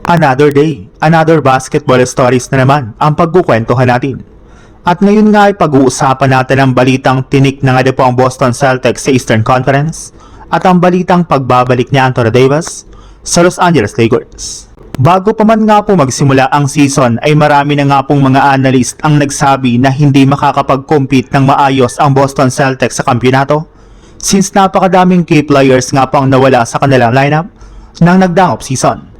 Another day, another basketball stories na naman ang pagkukwentuhan natin. At ngayon nga ay pag-uusapan natin ang balitang tinik na nga po ang Boston Celtics sa Eastern Conference at ang balitang pagbabalik ni Anthony Davis sa Los Angeles Lakers. Bago pa man nga po magsimula ang season ay marami na nga pong mga analyst ang nagsabi na hindi makakapag-compete ng maayos ang Boston Celtics sa kampyonato since napakadaming key players nga po ang nawala sa kanilang lineup ng nagdaang off-season.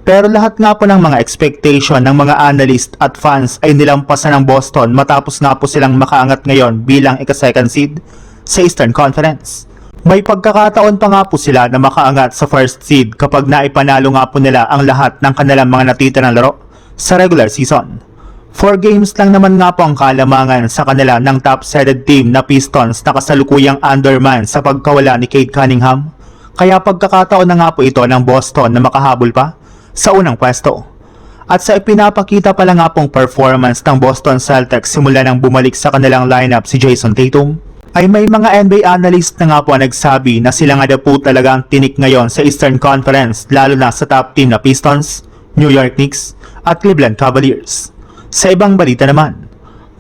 Pero lahat nga po ng mga expectation ng mga analyst at fans ay nilampasan ng Boston matapos nga po silang makaangat ngayon bilang ika-second seed sa Eastern Conference. May pagkakataon pa nga po sila na makaangat sa first seed kapag naipanalo nga po nila ang lahat ng kanilang mga natitirang laro sa regular season. 4 games lang naman nga po ang kalamangan sa kanila ng top-seeded team na Pistons na kasalukuyang underman sa pagkawala ni Cade Cunningham. Kaya pagkakataon na nga po ito ng Boston na makahabol pa sa unang pwesto. At sa ipinapakita pala nga pong performance ng Boston Celtics simula nang bumalik sa kanilang lineup si Jason Tatum, ay may mga NBA analyst na nga po nagsabi na sila nga po talaga ang tinik ngayon sa Eastern Conference lalo na sa top team na Pistons, New York Knicks at Cleveland Cavaliers. Sa ibang balita naman,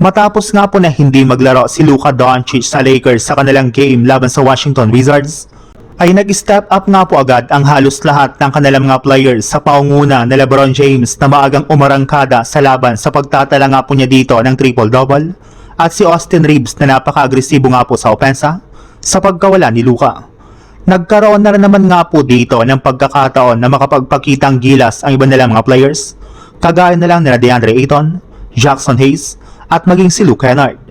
matapos nga po na hindi maglaro si Luka Doncic sa Lakers sa kanilang game laban sa Washington Wizards, ay nag-step up nga po agad ang halos lahat ng kanilang mga players sa paunguna na LeBron James na maagang umarangkada sa laban sa pagtatala nga po niya dito ng triple-double at si Austin Reeves na napaka-agresibo nga po sa opensa sa pagkawala ni Luka. Nagkaroon na rin naman nga po dito ng pagkakataon na makapagpakitang gilas ang iba nilang mga players kagaya na lang nila DeAndre Ayton, Jackson Hayes at maging si Luke Kennard.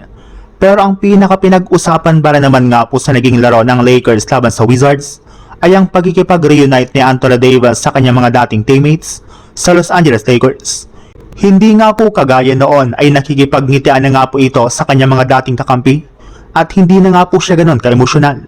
Pero ang pinaka-pinag-usapan ba naman nga po sa naging laro ng Lakers laban sa Wizards ay ang pagkikipag-reunite ni Anthony Davis sa kanyang mga dating teammates sa Los Angeles Lakers. Hindi nga po kagaya noon ay nakikipagnitian na nga po ito sa kanyang mga dating kakampi at hindi na nga po siya ganon ka-emosyonal.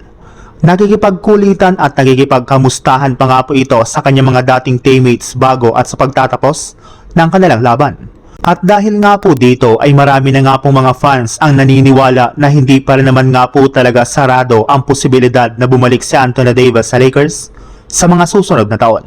Nakikipagkulitan at nakikipagkamustahan pa nga po ito sa kanyang mga dating teammates bago at sa pagtatapos ng kanilang laban. At dahil nga po dito ay marami na nga po mga fans ang naniniwala na hindi pa rin naman nga po talaga sarado ang posibilidad na bumalik si Anthony Davis sa Lakers sa mga susunod na taon.